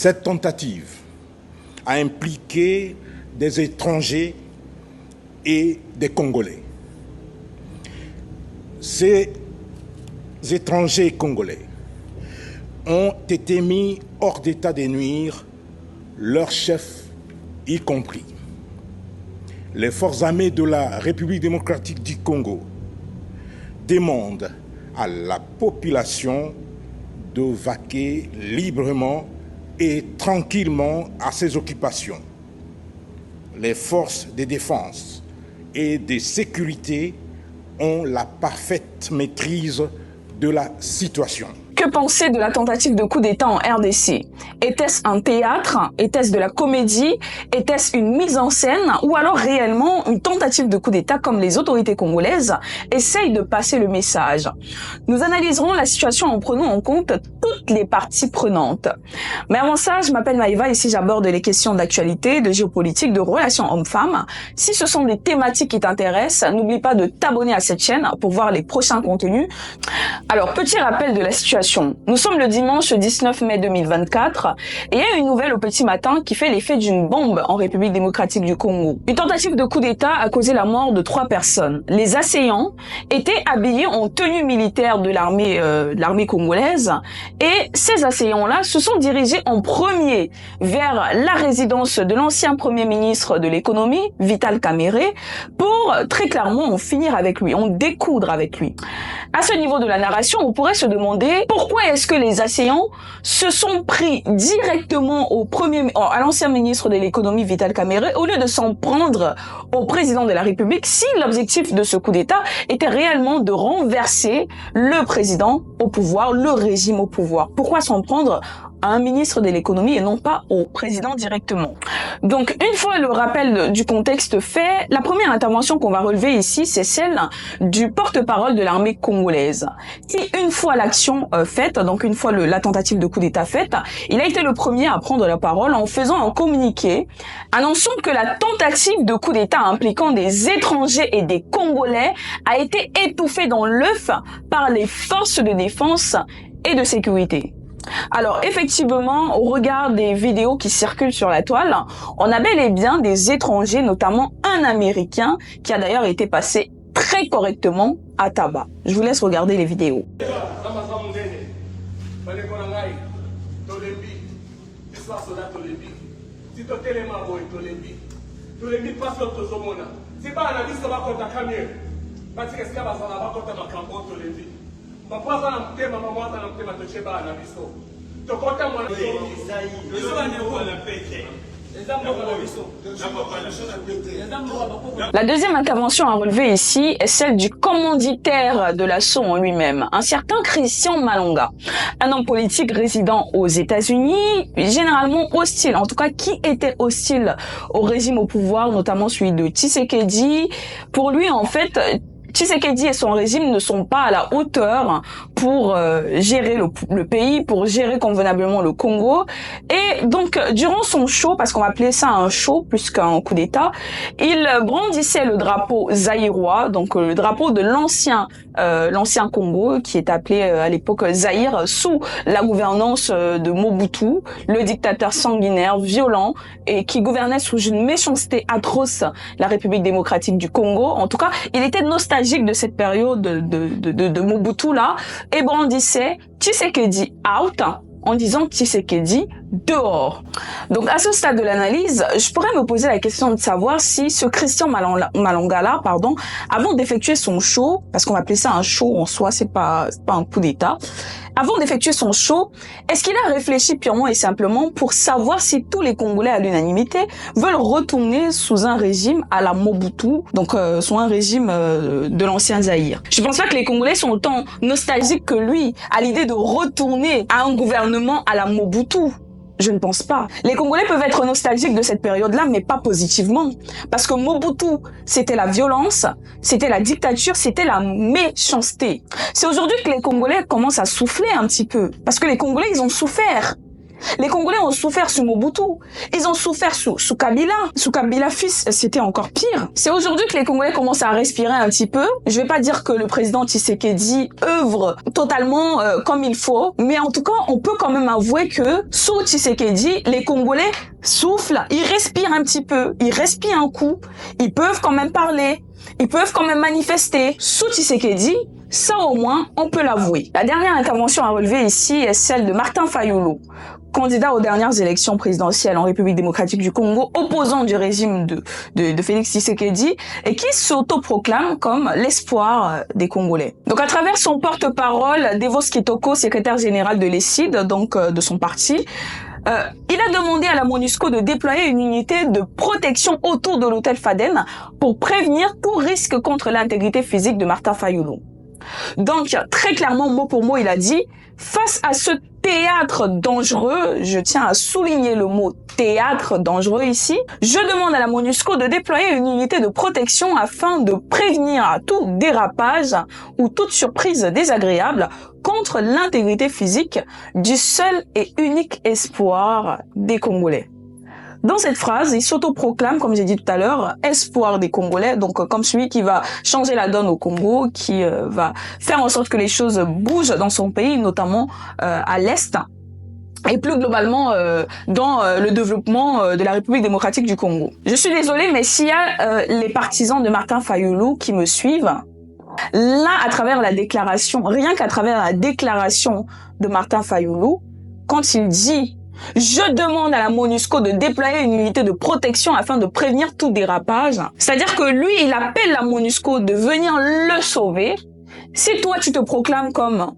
Cette tentative a impliqué des étrangers et des Congolais. Ces étrangers congolais ont été mis hors d'état de nuire, leurs chefs y compris. Les forces armées de la République démocratique du Congo demandent à la population de vaquer librement et tranquillement à ses occupations. Les forces de défense et de sécurité ont la parfaite maîtrise de la situation. Que penser de la tentative de coup d'État en RDC? Était-ce un théâtre? Était-ce de la comédie? Était-ce une mise en scène? Ou alors réellement une tentative de coup d'État comme les autorités congolaises essayent de passer le message? Nous analyserons la situation en prenant en compte toutes les parties prenantes. Mais avant ça, je m'appelle Maïva, ici j'aborde les questions d'actualité, de géopolitique, de relations hommes-femmes. Si ce sont des thématiques qui t'intéressent, n'oublie pas de t'abonner à cette chaîne pour voir les prochains contenus. Alors, petit rappel de la situation. Nous sommes le dimanche 19 mai 2024 et il y a une nouvelle au petit matin qui fait l'effet d'une bombe en République démocratique du Congo. Une tentative de coup d'État a causé la mort de 3 personnes. Les assaillants étaient habillés en tenue militaire de l'armée congolaise et ces assaillants-là se sont dirigés en premier vers la résidence de l'ancien premier ministre de l'économie, Vital Kamerhe, pour très clairement en finir avec lui, en découdre avec lui. À ce niveau de la narration, on pourrait se demander pourquoi est-ce que les assaillants se sont pris directement à l'ancien ministre de l'économie Vital Kamerhe au lieu de s'en prendre au président de la République si l'objectif de ce coup d'État était réellement de renverser le président au pouvoir, le régime au pouvoir. Pourquoi s'en prendre à un ministre de l'économie et non pas au président directement? Donc, une fois le rappel du contexte fait, la première intervention qu'on va relever ici, c'est celle du porte-parole de l'armée congolaise. Qui, une fois l'action faite, donc une fois la tentative de coup d'État faite, il a été le premier à prendre la parole en faisant un communiqué annonçant que la tentative de coup d'État impliquant des étrangers et des Congolais a été étouffée dans l'œuf par les forces de défense et de sécurité. Alors effectivement, au regard des vidéos qui circulent sur la toile, on a bel et bien des étrangers, notamment un Américain qui a d'ailleurs été passé très correctement à tabac. Je vous laisse regarder les vidéos. La deuxième intervention à relever ici est celle du commanditaire de l'assaut en lui-même, un certain Christian Malonga, un homme politique résident aux États-Unis, généralement hostile, en tout cas qui était hostile au régime au pouvoir, notamment celui de Tshisekedi. Pour lui, en fait, Tshisekedi et son régime ne sont pas à la hauteur pour gérer le pays, pour gérer convenablement le Congo. Et donc, durant son show, parce qu'on va appeler ça un show plus qu'un coup d'État, il brandissait le drapeau zaïrois, donc le drapeau de l'ancien Congo, qui est appelé à l'époque Zaïre, sous la gouvernance de Mobutu, le dictateur sanguinaire, violent, et qui gouvernait sous une méchanceté atroce la République démocratique du Congo. En tout cas, il était nostalgique de cette période de Mobutu là, et brandissait Tshisekedi out en disant Tshisekedi dehors. Donc à ce stade de l'analyse, je pourrais me poser la question de savoir si ce Christian Malonga là, avant d'effectuer son show, parce qu'on va appeler ça un show en soi, c'est pas un coup d'État, avant d'effectuer son show, est-ce qu'il a réfléchi purement et simplement pour savoir si tous les Congolais à l'unanimité veulent retourner sous un régime à la Mobutu, donc sous un régime de l'ancien Zaïre? Je pense pas que les Congolais sont autant nostalgiques que lui à l'idée de retourner à un gouvernement à la Mobutu. Je ne pense pas. Les Congolais peuvent être nostalgiques de cette période-là, mais pas positivement. Parce que Mobutu, c'était la violence, c'était la dictature, c'était la méchanceté. C'est aujourd'hui que les Congolais commencent à souffler un petit peu. Parce que les Congolais, ils ont souffert. Les Congolais ont souffert sous Mobutu. Ils ont souffert sous Kabila. Sous Kabila fils, c'était encore pire. C'est aujourd'hui que les Congolais commencent à respirer un petit peu. Je vais pas dire que le président Tshisekedi œuvre totalement comme il faut, mais en tout cas, on peut quand même avouer que sous Tshisekedi, les Congolais soufflent, ils respirent un petit peu, ils respirent un coup, ils peuvent quand même parler, ils peuvent quand même manifester. Sous Tshisekedi, ça au moins, on peut l'avouer. La dernière intervention à relever ici est celle de Martin Fayulu, candidat aux dernières élections présidentielles en République démocratique du Congo, opposant du régime de Félix Tshisekedi, et qui s'autoproclame comme l'espoir des Congolais. Donc à travers son porte-parole, Devos Kitoko, secrétaire général de l'ESID, donc de son parti, il a demandé à la MONUSCO de déployer une unité de protection autour de l'hôtel Faden pour prévenir tout risque contre l'intégrité physique de Martin Fayulu. Donc, très clairement, mot pour mot, il a dit, face à ce théâtre dangereux, je tiens à souligner le mot théâtre dangereux ici, je demande à la MONUSCO de déployer une unité de protection afin de prévenir tout dérapage ou toute surprise désagréable contre l'intégrité physique du seul et unique espoir des Congolais. Dans cette phrase, il s'autoproclame, comme j'ai dit tout à l'heure, espoir des Congolais, donc comme celui qui va changer la donne au Congo, qui va faire en sorte que les choses bougent dans son pays, notamment à l'Est, et plus globalement dans le développement de la République démocratique du Congo. Je suis désolée, mais s'il y a les partisans de Martin Fayulu qui me suivent, là, à travers la déclaration, rien qu'à travers la déclaration de Martin Fayulu, quand il dit « Je demande à la MONUSCO de déployer une unité de protection afin de prévenir tout dérapage », c'est-à-dire que lui, il appelle la MONUSCO de venir le sauver. Si toi, tu te proclames comme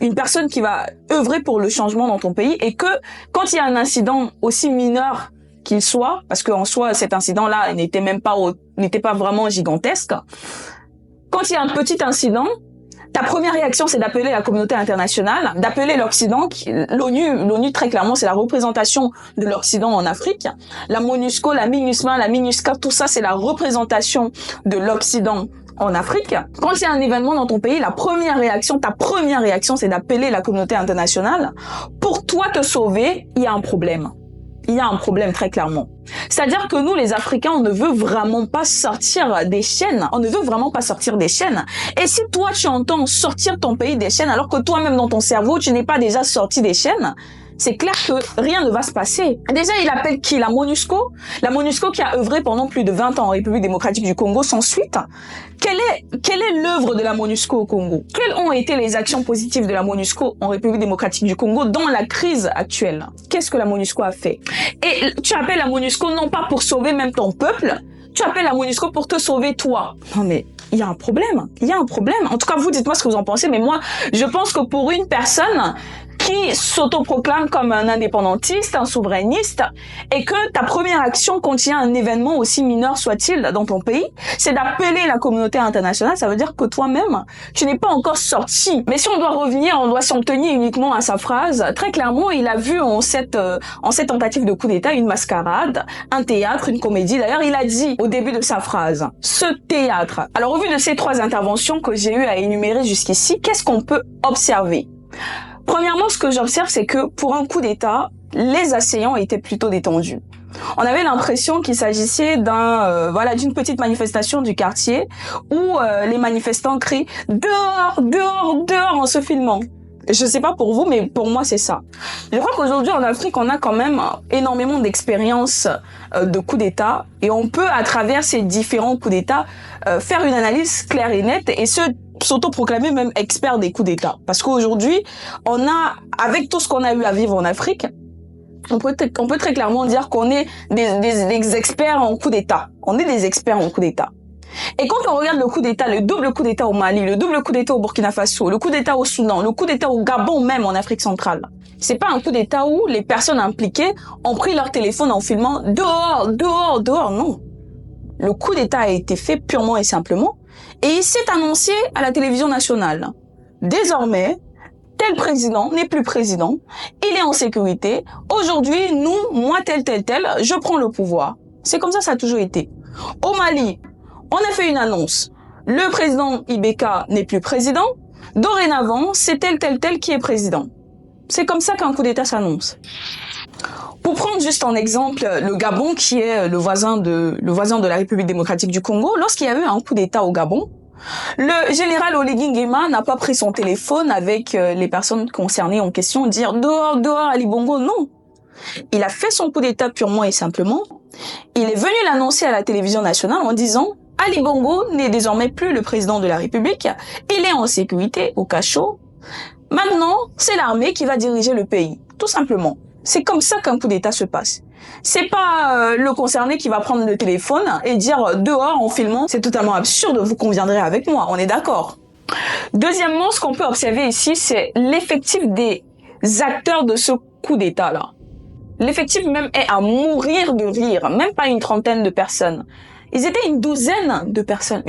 une personne qui va œuvrer pour le changement dans ton pays et que quand il y a un incident aussi mineur qu'il soit, parce qu'en soi, cet incident-là n'était pas vraiment gigantesque, quand il y a un petit incident, ta première réaction, c'est d'appeler la communauté internationale, d'appeler l'Occident. L'ONU, très clairement, c'est la représentation de l'Occident en Afrique. La MONUSCO, la MINUSMA, la MINUSCA, tout ça, c'est la représentation de l'Occident en Afrique. Quand il y a un événement dans ton pays, ta première réaction, c'est d'appeler la communauté internationale. Pour toi te sauver, il y a un problème. Il y a un problème très clairement. C'est-à-dire que nous, les Africains, on ne veut vraiment pas sortir des chaînes. On ne veut vraiment pas sortir des chaînes. Et si toi, tu entends sortir ton pays des chaînes, alors que toi-même, dans ton cerveau, tu n'es pas déjà sorti des chaînes, c'est clair que rien ne va se passer. Déjà, il appelle qui? La MONUSCO? La MONUSCO qui a œuvré pendant plus de 20 ans en République démocratique du Congo sans suite. Quelle est l'œuvre de la MONUSCO au Congo? Quelles ont été les actions positives de la MONUSCO en République démocratique du Congo dans la crise actuelle? Qu'est-ce que la MONUSCO a fait? Et tu appelles la MONUSCO non pas pour sauver même ton peuple, tu appelles la MONUSCO pour te sauver toi. Non mais, il y a un problème. Il y a un problème. En tout cas, vous, dites-moi ce que vous en pensez, mais moi, je pense que pour une personne qui s'autoproclame comme un indépendantiste, un souverainiste, et que ta première action quand il y a un événement aussi mineur soit-il dans ton pays, c'est d'appeler la communauté internationale, ça veut dire que toi-même, tu n'es pas encore sorti. Mais si on doit revenir, on doit s'en tenir uniquement à sa phrase, très clairement, il a vu en cette tentative de coup d'État une mascarade, un théâtre, une comédie. D'ailleurs, il a dit au début de sa phrase, ce théâtre. Alors, au vu de ces 3 interventions que j'ai eu à énumérer jusqu'ici, qu'est-ce qu'on peut observer? Premièrement, ce que j'observe, c'est que pour un coup d'État, les assaillants étaient plutôt détendus. On avait l'impression qu'il s'agissait d'une petite manifestation du quartier où les manifestants crient « Dehors, dehors, dehors » en se filmant. Je sais pas pour vous, mais pour moi, c'est ça. Je crois qu'aujourd'hui, en Afrique, on a quand même énormément d'expérience de coups d'État et on peut, à travers ces différents coups d'État, faire une analyse claire et nette et s'autoproclamer même expert des coups d'État. Parce qu'aujourd'hui, avec tout ce qu'on a eu à vivre en Afrique, on peut très clairement dire qu'on est des experts en coups d'État. On est des experts en coups d'État. Et quand on regarde le coup d'État, le double coup d'État au Mali, le double coup d'État au Burkina Faso, le coup d'État au Soudan, le coup d'État au Gabon même en Afrique centrale, c'est pas un coup d'État où les personnes impliquées ont pris leur téléphone en filmant « dehors, dehors, dehors », non. Le coup d'État a été fait purement et simplement et il s'est annoncé à la télévision nationale. Désormais, tel président n'est plus président, il est en sécurité. Aujourd'hui, moi tel, je prends le pouvoir. C'est comme ça a toujours été. Au Mali, on a fait une annonce. Le président Ibeka n'est plus président. Dorénavant, c'est tel qui est président. C'est comme ça qu'un coup d'État s'annonce. Pour prendre juste en exemple le Gabon, qui est le voisin de la République démocratique du Congo, lorsqu'il y a eu un coup d'État au Gabon, le général Oligui Nguema n'a pas pris son téléphone avec les personnes concernées en question, dire dehors, dehors, Ali Bongo, non. Il a fait son coup d'État purement et simplement. Il est venu l'annoncer à la télévision nationale en disant Ali Bongo n'est désormais plus le président de la République, il est en sécurité, au cachot. Maintenant, c'est l'armée qui va diriger le pays, tout simplement. C'est comme ça qu'un coup d'État se passe. C'est pas le concerné qui va prendre le téléphone et dire dehors en filmant. C'est totalement absurde, vous conviendrez avec moi, on est d'accord. Deuxièmement, ce qu'on peut observer ici, c'est l'effectif des acteurs de ce coup d'État-là. L'effectif même est à mourir de rire, même pas une trentaine de personnes. Ils étaient une douzaine de personnes.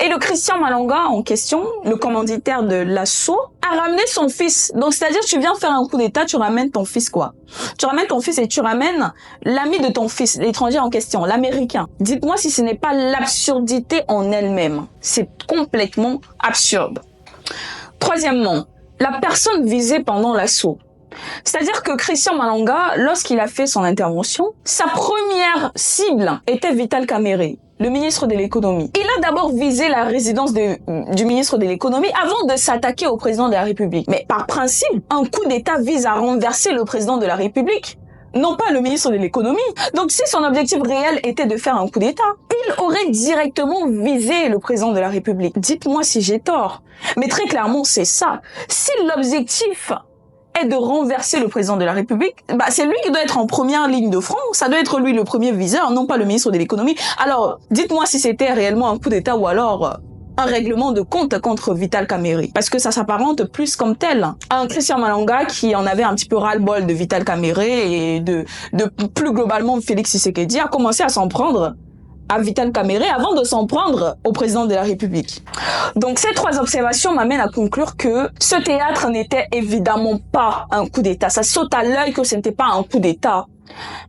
Et le Christian Malonga en question, le commanditaire de l'assaut, a ramené son fils. Donc c'est-à-dire tu viens faire un coup d'État, tu ramènes ton fils quoi. Tu ramènes ton fils et tu ramènes l'ami de ton fils, l'étranger en question, l'américain. Dites-moi si ce n'est pas l'absurdité en elle-même. C'est complètement absurde. Troisièmement, la personne visée pendant l'assaut. C'est-à-dire que Christian Malonga, lorsqu'il a fait son intervention, sa première cible était Vital Kamerhe, le ministre de l'économie. Il a d'abord visé la résidence du ministre de l'économie avant de s'attaquer au président de la République. Mais par principe, un coup d'État vise à renverser le président de la République, non pas le ministre de l'économie. Donc si son objectif réel était de faire un coup d'État, il aurait directement visé le président de la République. Dites-moi si j'ai tort. Mais très clairement, c'est ça. Si l'objectif est de renverser le président de la République, c'est lui qui doit être en première ligne de front, ça doit être lui le premier viseur, non pas le ministre de l'économie. Alors, dites-moi si c'était réellement un coup d'État ou alors un règlement de compte contre Vital Kamerhe, parce que ça s'apparente plus comme tel. Un Christian Malonga qui en avait un petit peu ras-le-bol de Vital Kamerhe et de plus globalement Félix Tshisekedi a commencé à s'en prendre à Vital Kamerhe avant de s'en prendre au président de la République. Donc ces trois observations m'amènent à conclure que ce théâtre n'était évidemment pas un coup d'État. Ça saute à l'œil que ce n'était pas un coup d'État.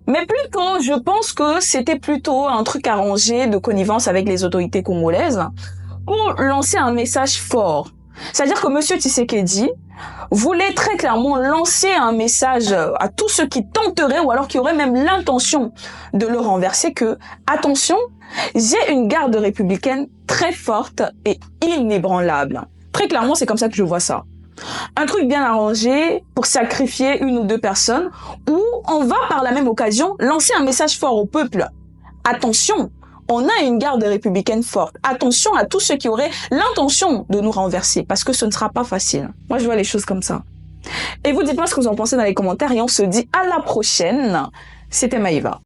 Mais plutôt, je pense que c'était plutôt un truc arrangé de connivence avec les autorités congolaises pour lancer un message fort. C'est-à-dire que Monsieur Tshisekedi voulait très clairement lancer un message à tous ceux qui tenteraient ou alors qui auraient même l'intention de le renverser que, attention, j'ai une garde républicaine très forte et inébranlable. Très clairement, c'est comme ça que je vois ça. Un truc bien arrangé pour sacrifier une ou deux personnes où on va par la même occasion lancer un message fort au peuple. Attention, on a une garde républicaine forte. Attention à tous ceux qui auraient l'intention de nous renverser, parce que ce ne sera pas facile. Moi, je vois les choses comme ça. Et vous dites-moi ce que vous en pensez dans les commentaires et on se dit à la prochaine. C'était Maïva.